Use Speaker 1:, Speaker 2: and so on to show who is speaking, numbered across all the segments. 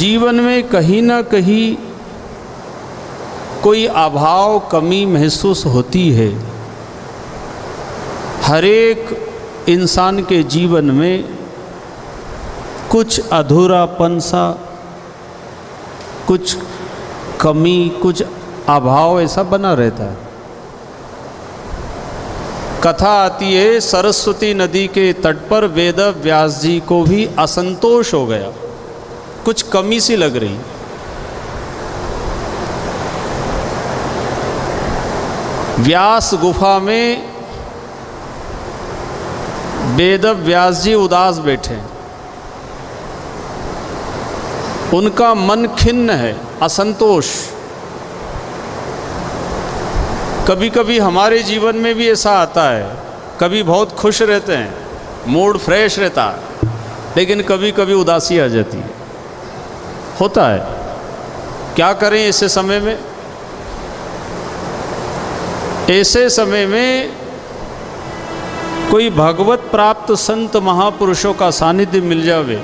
Speaker 1: जीवन में कहीं ना कहीं कोई अभाव, कमी महसूस होती है। हर एक इंसान के जीवन में कुछ अधूरापन सा, कुछ कमी, कुछ अभाव ऐसा बना रहता है। कथा आती है, सरस्वती नदी के तट पर वेद व्यास जी को भी असंतोष हो गया, कुछ कमी सी लग रही। व्यास गुफा में वेद व्यास जी उदास बैठे, उनका मन खिन्न है, असंतोष। कभी कभी हमारे जीवन में भी ऐसा आता है, कभी बहुत खुश रहते हैं, मूड फ्रेश रहता है, लेकिन कभी कभी उदासी आ जाती है, होता है। क्या करें ऐसे समय में? ऐसे समय में कोई भगवत प्राप्त संत महापुरुषों का सानिध्य मिल जावे।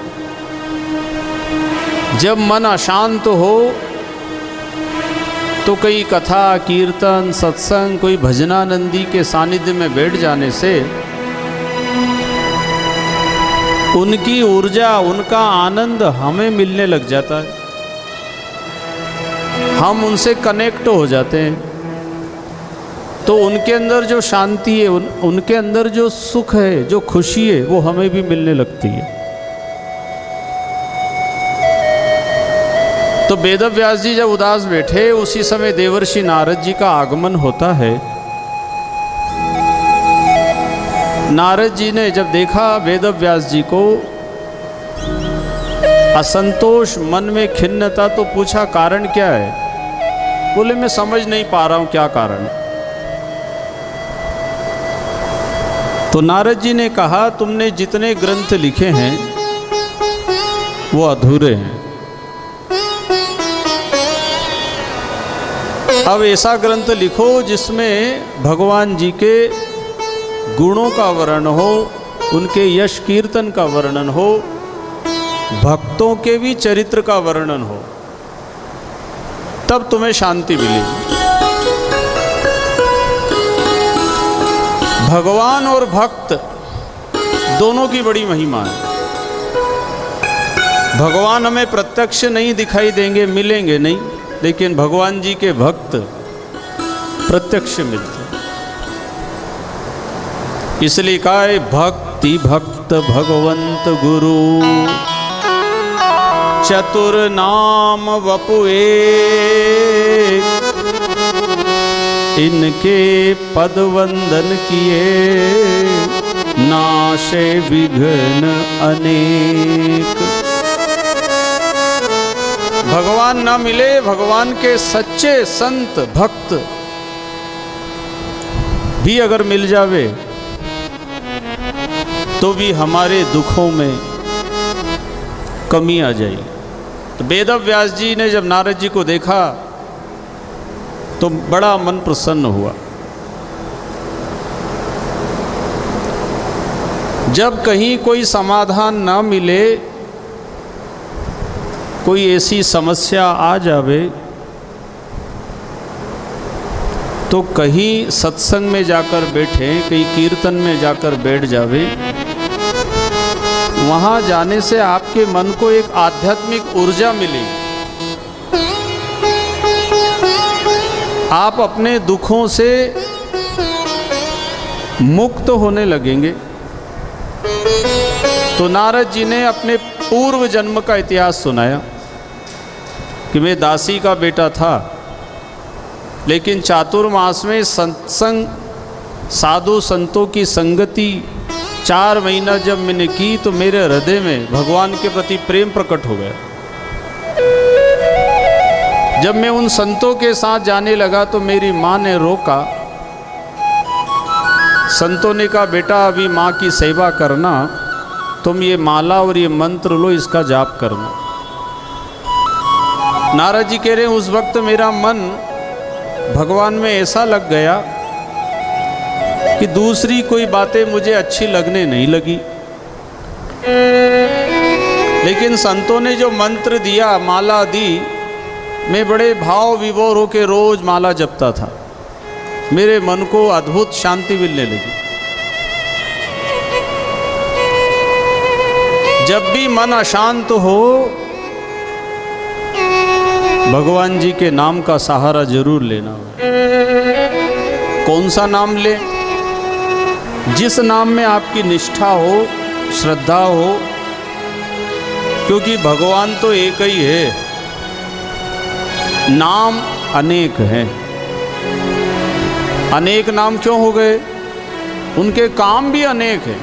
Speaker 1: जब मन अशांत हो तो कई कथा, कीर्तन, सत्संग, कोई भजनानंदी के सानिध्य में बैठ जाने से उनकी ऊर्जा, उनका आनंद हमें मिलने लग जाता है। हम उनसे कनेक्ट हो जाते हैं, तो उनके अंदर जो शांति है, उनके अंदर जो सुख है, जो खुशी है, वो हमें भी मिलने लगती है। तो वेद व्यास जी जब उदास बैठे, उसी समय देवर्षि नारद जी का आगमन होता है। नारद जी ने जब देखा वेद व्यास जी को असंतोष, मन में खिन्नता, तो पूछा कारण क्या है? बोले मैं समझ नहीं पा रहा हूं क्या कारण। तो नारद जी ने कहा, तुमने जितने ग्रंथ लिखे हैं वो अधूरे हैं। अब ऐसा ग्रंथ लिखो जिसमें भगवान जी के गुणों का वर्णन हो, उनके यश कीर्तन का वर्णन हो, भक्तों के भी चरित्र का वर्णन हो, तब तुम्हें शांति मिलेगी। भगवान और भक्त दोनों की बड़ी महिमा है। भगवान हमें प्रत्यक्ष नहीं दिखाई देंगे, मिलेंगे नहीं, लेकिन भगवान जी के भक्त प्रत्यक्ष मिलते हैं। इसलिए कहा है, भक्ति भक्त भगवंत गुरु चतुर नाम वपु एक, इनके पद वंदन किए नाशे विघ्न अनेक। भगवान ना मिले, भगवान के सच्चे संत भक्त भी अगर मिल जावे तो भी हमारे दुखों में कमी आ जाएगी। तो वेद व्यास जी ने जब नारद जी को देखा तो बड़ा मन प्रसन्न हुआ। जब कहीं कोई समाधान ना मिले, कोई ऐसी समस्या आ जावे, तो कहीं सत्संग में जाकर बैठे, कहीं कीर्तन में जाकर बैठ जावे। वहाँ जाने से आपके मन को एक आध्यात्मिक ऊर्जा मिलेगी। आप अपने दुखों से मुक्त होने लगेंगे। तो नारद जी ने अपने पूर्व जन्म का इतिहास सुनाया कि मैं दासी का बेटा था, लेकिन चातुर्मास में सत्संग, साधु संतों की संगति 4 महीना जब मैंने की, तो मेरे हृदय में भगवान के प्रति प्रेम प्रकट हो गया। जब मैं उन संतों के साथ जाने लगा तो मेरी माँ ने रोका। संतों ने कहा, बेटा अभी माँ की सेवा करना, तुम ये माला और ये मंत्र लो, इसका जाप करना। नारद जी कह रहे हैं, उस वक्त मेरा मन भगवान में ऐसा लग गया कि दूसरी कोई बातें मुझे अच्छी लगने नहीं लगी। लेकिन संतों ने जो मंत्र दिया, माला दी, मैं बड़े भाव विभोर होकर रोज माला जपता था। मेरे मन को अद्भुत शांति मिलने लगी। जब भी मन अशांत हो, भगवान जी के नाम का सहारा जरूर लेना। कौन सा नाम ले? जिस नाम में आपकी निष्ठा हो, श्रद्धा हो, क्योंकि भगवान तो एक ही है, नाम अनेक हैं। अनेक नाम क्यों हो गए? उनके काम भी अनेक हैं।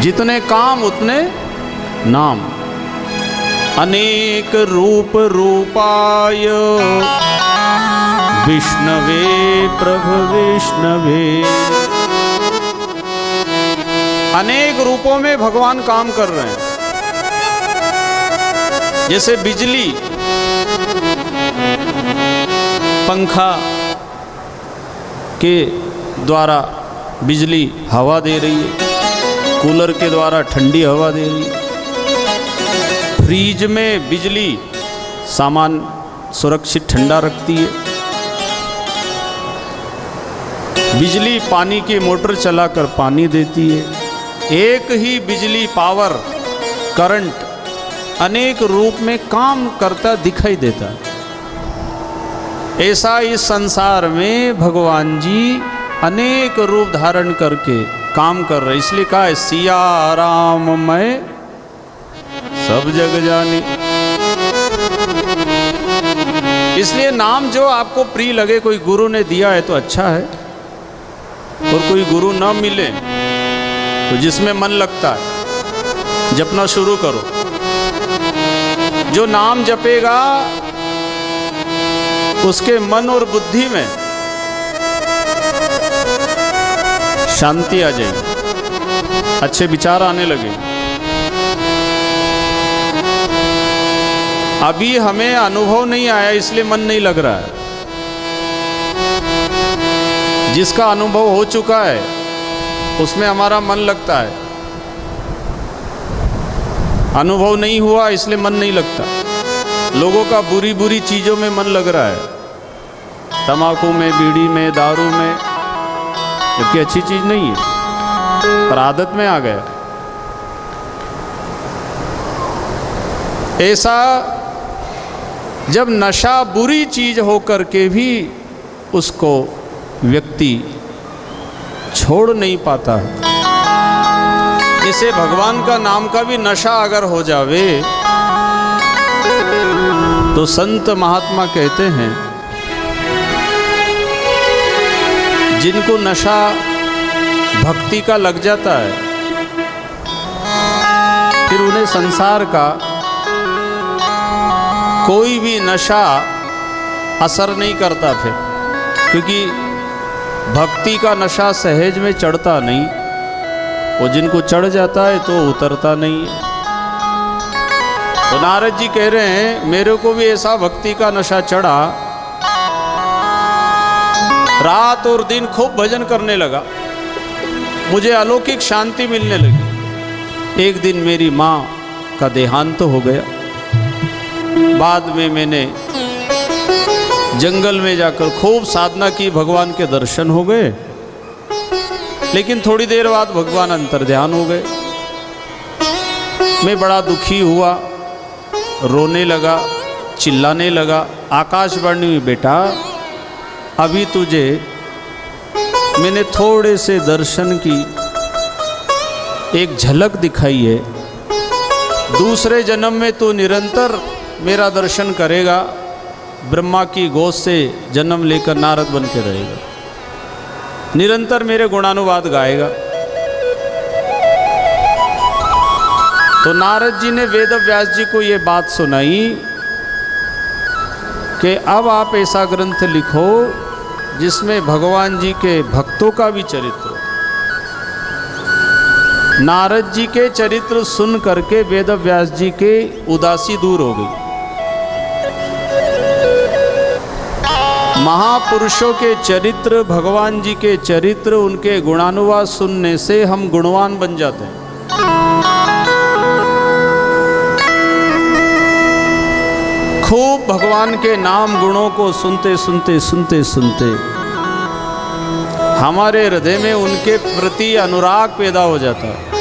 Speaker 1: जितने काम उतने नाम। अनेक रूप रूपाय विष्णवे प्रभु विष्णवे। अनेक रूपों में भगवान काम कर रहे हैं। जैसे बिजली, पंखा के द्वारा बिजली हवा दे रही है, कूलर के द्वारा ठंडी हवा दे रही है, फ्रीज में बिजली सामान सुरक्षित ठंडा रखती है, बिजली पानी की मोटर चलाकर पानी देती है। एक ही बिजली पावर करंट अनेक रूप में काम करता दिखाई देता है। ऐसा इस संसार में भगवान जी अनेक रूप धारण करके काम कर रहे। इसलिए कहा है सिया राम मैं सब जग जानी। इसलिए नाम जो आपको प्रिय लगे, कोई गुरु ने दिया है तो अच्छा है, और कोई गुरु न मिले तो जिसमें मन लगता है जपना शुरू करो। जो नाम जपेगा उसके मन और बुद्धि में शांति आ जाएगी, अच्छे विचार आने लगे। अभी हमें अनुभव नहीं आया इसलिए मन नहीं लग रहा है। जिसका अनुभव हो चुका है उसमें हमारा मन लगता है। अनुभव नहीं हुआ इसलिए मन नहीं लगता। लोगों का बुरी बुरी चीज़ों में मन लग रहा है, तंबाकू में, बीड़ी में, दारू में, जबकि अच्छी चीज़ नहीं है, पर आदत में आ गया। ऐसा जब नशा बुरी चीज़ होकर के भी उसको व्यक्ति छोड़ नहीं पाता है, इसे भगवान का नाम का भी नशा अगर हो जावे तो संत महात्मा कहते हैं जिनको नशा भक्ति का लग जाता है फिर उन्हें संसार का कोई भी नशा असर नहीं करता फिर, क्योंकि भक्ति का नशा सहज में चढ़ता नहीं, वो जिनको चढ़ जाता है तो उतरता नहीं है। तो नारद जी कह रहे हैं मेरे को भी ऐसा भक्ति का नशा चढ़ा, रात और दिन खूब भजन करने लगा, मुझे अलौकिक शांति मिलने लगी। एक दिन मेरी माँ का देहांत हो गया। बाद में मैंने जंगल में जाकर खूब साधना की, भगवान के दर्शन हो गए, लेकिन थोड़ी देर बाद भगवान अंतर्ध्यान हो गए। मैं बड़ा दुखी हुआ, रोने लगा, चिल्लाने लगा। आकाशवाणी हुई, बेटा अभी तुझे मैंने थोड़े से दर्शन की एक झलक दिखाई है, दूसरे जन्म में तू निरंतर मेरा दर्शन करेगा, ब्रह्मा की गोद से जन्म लेकर नारद बन के रहेगा, निरंतर मेरे गुणानुवाद गाएगा। तो नारद जी ने वेद व्यास जी को ये बात सुनाई कि अब आप ऐसा ग्रंथ लिखो जिसमें भगवान जी के भक्तों का भी चरित्र। नारद जी के चरित्र सुन करके वेद व्यास जी के उदासी दूर हो गई। महापुरुषों के चरित्र, भगवान जी के चरित्र, उनके गुणानुवाद सुनने से हम गुणवान बन जाते हैं। खूब भगवान के नाम गुणों को सुनते सुनते सुनते सुनते हमारे हृदय में उनके प्रति अनुराग पैदा हो जाता है।